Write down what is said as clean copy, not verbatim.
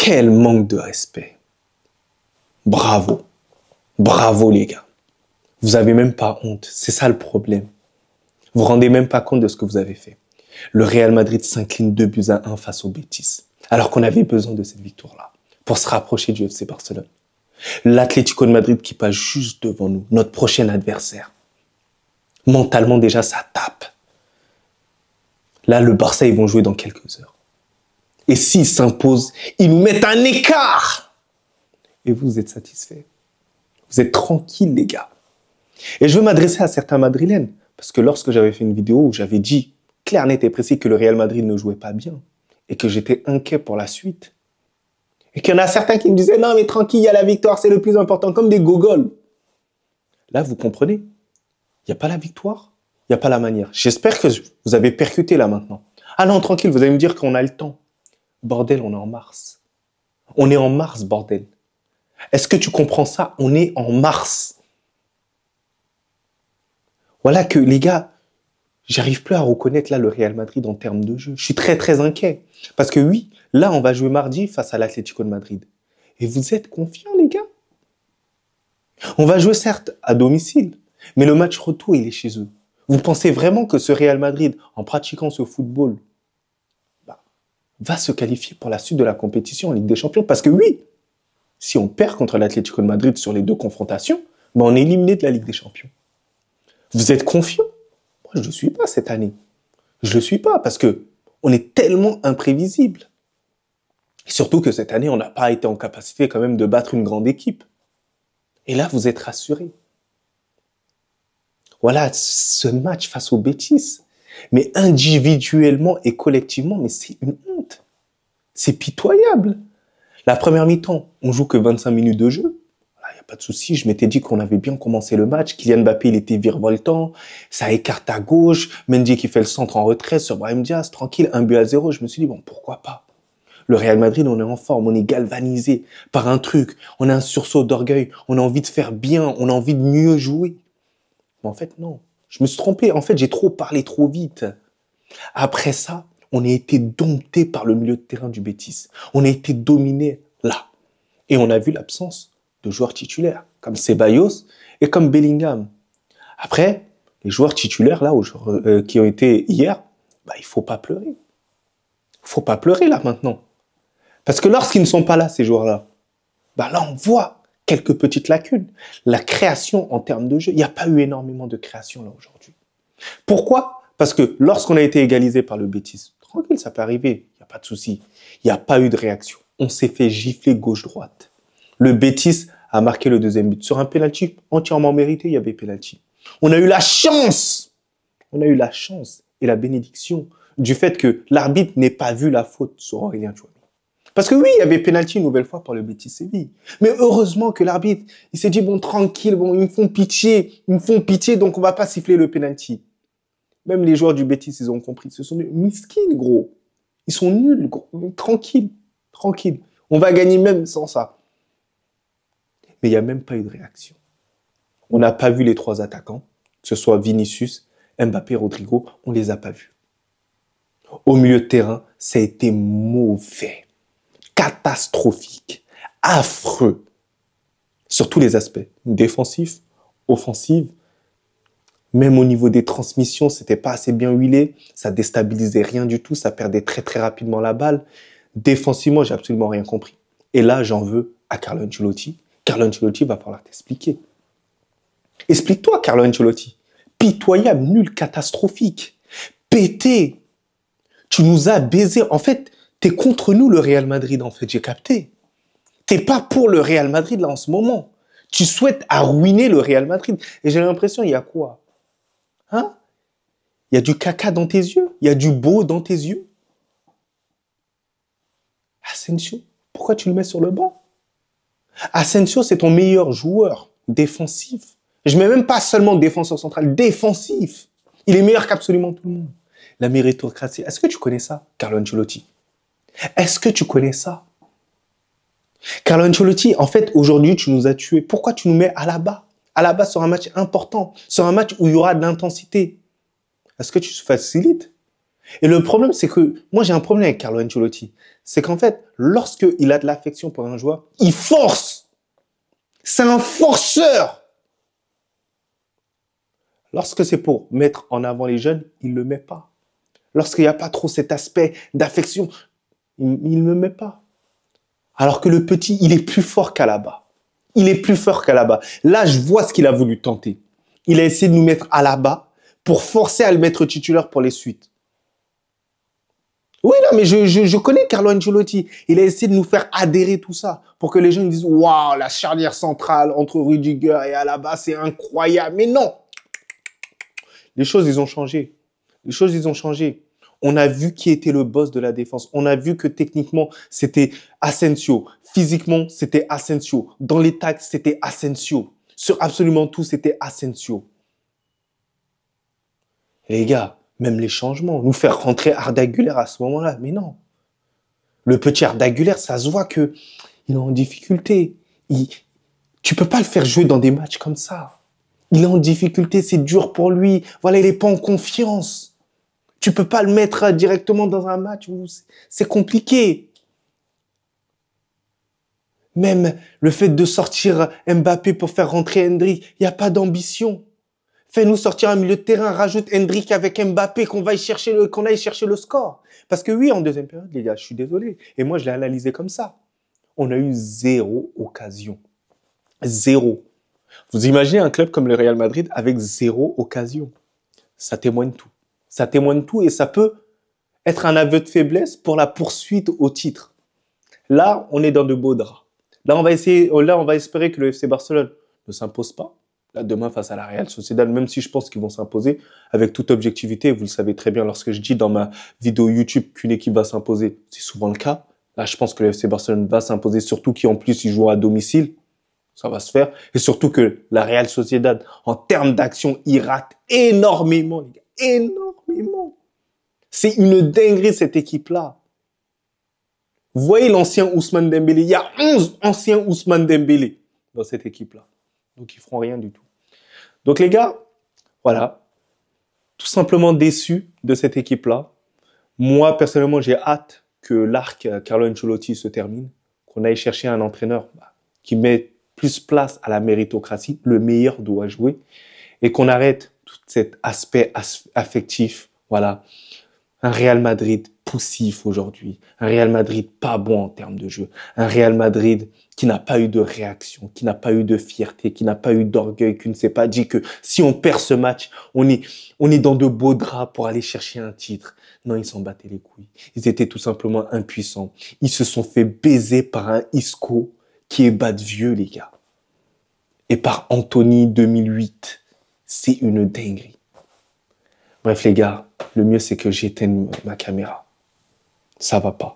Quel manque de respect. Bravo. Bravo les gars. Vous avez même pas honte. C'est ça le problème. Vous vous rendez même pas compte de ce que vous avez fait. Le Real Madrid s'incline 2-1 face au Betis. Alors qu'on avait besoin de cette victoire-là pour se rapprocher du FC Barcelone. L'Atlético de Madrid qui passe juste devant nous, notre prochain adversaire. Mentalement déjà, ça tape. Là, le Barça, ils vont jouer dans quelques heures. Et s'ils s'imposent, ils nous mettent un écart. Et vous êtes satisfaits. Vous êtes tranquilles, les gars. Et je veux m'adresser à certains Madrilènes. Parce que lorsque j'avais fait une vidéo où j'avais dit clair, net et précis que le Real Madrid ne jouait pas bien et que j'étais inquiet pour la suite. Et qu'il y en a certains qui me disaient non mais tranquille, il y a la victoire, c'est le plus important, comme des gogoles. Là, vous comprenez, il n'y a pas la victoire, il n'y a pas la manière. J'espère que vous avez percuté là maintenant. Ah non, tranquille, vous allez me dire qu'on a le temps. Bordel, on est en mars. On est en mars, bordel. Est-ce que tu comprends ça? On est en mars. Voilà que, les gars, j'arrive plus à reconnaître là le Real Madrid en termes de jeu. Je suis très, très inquiet. Parce que oui, là, on va jouer mardi face à l'Atlético de Madrid. Et vous êtes confiants, les gars? On va jouer certes à domicile, mais le match retour, il est chez eux. Vous pensez vraiment que ce Real Madrid, en pratiquant ce football, va se qualifier pour la suite de la compétition en Ligue des Champions? Parce que oui, si on perd contre l'Atlético de Madrid sur les deux confrontations, on est éliminé de la Ligue des Champions. Vous êtes confiants? Moi, je ne le suis pas cette année. Je ne le suis pas parce que on est tellement imprévisible. Et surtout que cette année, on n'a pas été en capacité quand même de battre une grande équipe. Et là, vous êtes rassurés. Voilà, ce match face au Betis. Mais individuellement et collectivement, mais c'est une honte. C'est pitoyable. La première mi-temps, on joue que 25 minutes de jeu. Il n'y a pas de souci, je m'étais dit qu'on avait bien commencé le match. Kylian Mbappé, il était virevoltant. Ça écarte à gauche. Mendy qui fait le centre en retrait sur Brahim Diaz. Tranquille, 1-0. Je me suis dit, bon, pourquoi pas? Le Real Madrid, on est en forme, on est galvanisé par un truc. On a un sursaut d'orgueil. On a envie de faire bien. On a envie de mieux jouer. Mais en fait, non. Je me suis trompé. En fait, j'ai trop parlé trop vite. Après ça, on a été dompté par le milieu de terrain du Betis. On a été dominé là. Et on a vu l'absence de joueurs titulaires, comme Ceballos et comme Bellingham. Après, les joueurs titulaires là, qui ont été hier, il faut pas pleurer. Il faut pas pleurer là maintenant. Parce que lorsqu'ils ne sont pas là, ces joueurs-là, là on voit quelques petites lacunes. La création en termes de jeu, il n'y a pas eu énormément de création là aujourd'hui. Pourquoi? Parce que lorsqu'on a été égalisé par le Betis, tranquille, ça peut arriver, il n'y a pas de souci. Il n'y a pas eu de réaction. On s'est fait gifler gauche-droite. Le Betis a marqué le deuxième but. Sur un penalty entièrement mérité, il y avait penalty. On a eu la chance et la bénédiction du fait que l'arbitre n'ait pas vu la faute sur Aurélien Tchouameni. Parce que oui, il y avait penalty une nouvelle fois pour le Betis Séville. Mais heureusement que l'arbitre, il s'est dit, bon, tranquille, bon, ils me font pitié, donc on va pas siffler le penalty. Même les joueurs du Betis, ils ont compris. Ce sont des miskines, gros. Ils sont nuls, gros. Tranquille. On va gagner même sans ça. Mais il n'y a même pas eu de réaction. On n'a pas vu les trois attaquants, que ce soit Vinicius, Mbappé, Rodrigo, on ne les a pas vus. Au milieu de terrain, ça a été mauvais, catastrophique, affreux, sur tous les aspects, défensif, offensif, même au niveau des transmissions, c'était pas assez bien huilé, ça déstabilisait rien du tout, ça perdait très très rapidement la balle. Défensivement, j'ai absolument rien compris. Et là, j'en veux à Carlo Ancelotti. Carlo Ancelotti va falloir t'expliquer. Explique-toi, Carlo Ancelotti. Pitoyable, nul, catastrophique. Pété. Tu nous as baisé. En fait, t'es contre nous, le Real Madrid, en fait, j'ai capté. T'es pas pour le Real Madrid, là, en ce moment. Tu souhaites ruiner le Real Madrid. Et j'ai l'impression, il y a quoi? Hein? Il y a du caca dans tes yeux? Il y a du beau dans tes yeux? Asensio, pourquoi tu le mets sur le banc? Asensio, c'est ton meilleur joueur défensif. Je mets même pas seulement défenseur central, défensif. Il est meilleur qu'absolument tout le monde. La méritocratie. Est-ce que tu connais ça, Carlo Ancelotti? Est-ce que tu connais ça? Carlo Ancelotti, en fait, aujourd'hui, tu nous as tués. Pourquoi tu nous mets à la bas? À la bas sur un match important, sur un match où il y aura de l'intensité. Est-ce que tu facilites? Et le problème, c'est que moi, j'ai un problème avec Carlo Ancelotti. C'est qu'en fait, lorsqu'il a de l'affection pour un joueur, il force. C'est un forceur. Lorsque c'est pour mettre en avant les jeunes, il ne le met pas. Lorsqu'il n'y a pas trop cet aspect d'affection, il ne le met pas. Alors que le petit, il est plus fort qu'Alaba. Il est plus fort qu'Alaba. Là, je vois ce qu'il a voulu tenter. Il a essayé de nous mettre Alaba pour forcer à le mettre titulaire pour les suites. Oui, non, mais je connais Carlo Ancelotti. Il a essayé de nous faire adhérer tout ça pour que les gens disent « Waouh, la charnière centrale entre Rudiger et Alaba, c'est incroyable. » Mais non, les choses, ils ont changé. Les choses, ils ont changé. On a vu qui était le boss de la défense. On a vu que techniquement, c'était Asensio. Physiquement, c'était Asensio. Dans les tacs, c'était Asensio. Sur absolument tout, c'était Asensio. Et les gars, même les changements, nous faire rentrer Arda Güler à ce moment-là, mais non. Le petit Arda Güler, ça se voit que il est en difficulté. Tu peux pas le faire jouer dans des matchs comme ça. Il est en difficulté, c'est dur pour lui. Voilà, il est pas en confiance. Tu peux pas le mettre directement dans un match où c'est compliqué. Même le fait de sortir Mbappé pour faire rentrer Endrick, il n'y a pas d'ambition. Fais-nous sortir un milieu de terrain, rajoute Endrick avec Mbappé, qu'on aille chercher le score. Parce que oui, en deuxième période, les gars, je suis désolé. Et moi, je l'ai analysé comme ça. On a eu 0 occasion. 0. Vous imaginez un club comme le Real Madrid avec 0 occasion. Ça témoigne tout. Ça témoigne tout et ça peut être un aveu de faiblesse pour la poursuite au titre. Là, on est dans de beaux draps. Là, on va espérer que le FC Barcelone ne s'impose pas. Là, demain, face à la Real Sociedad, même si je pense qu'ils vont s'imposer, avec toute objectivité, vous le savez très bien, lorsque je dis dans ma vidéo YouTube qu'une équipe va s'imposer, c'est souvent le cas. Là, je pense que le FC Barcelone va s'imposer, surtout qu'en plus, ils jouent à domicile. Ça va se faire. Et surtout que la Real Sociedad, en termes d'action, il rate énormément, les gars. Énormément. C'est une dinguerie, cette équipe-là. Vous voyez l'ancien Ousmane Dembélé. Il y a 11 anciens Ousmane Dembélé dans cette équipe-là. Donc, ils feront rien du tout. Donc, les gars, voilà. Tout simplement déçu de cette équipe-là. Moi, personnellement, j'ai hâte que l'arc Carlo Ancelotti se termine. Qu'on aille chercher un entraîneur qui met plus place à la méritocratie. Le meilleur doit jouer. Et qu'on arrête tout cet aspect affectif. Voilà. Un Real Madrid poussif aujourd'hui. Un Real Madrid pas bon en termes de jeu. Un Real Madrid qui n'a pas eu de réaction, qui n'a pas eu de fierté, qui n'a pas eu d'orgueil, qui ne s'est pas dit que si on perd ce match, on est dans de beaux draps pour aller chercher un titre. Non, ils s'en battaient les couilles. Ils étaient tout simplement impuissants. Ils se sont fait baiser par un Isco qui est bas de vieux, les gars. Et par Anthony 2008. C'est une dinguerie. Bref, les gars, le mieux, c'est que j'éteigne ma caméra. Ça va pas.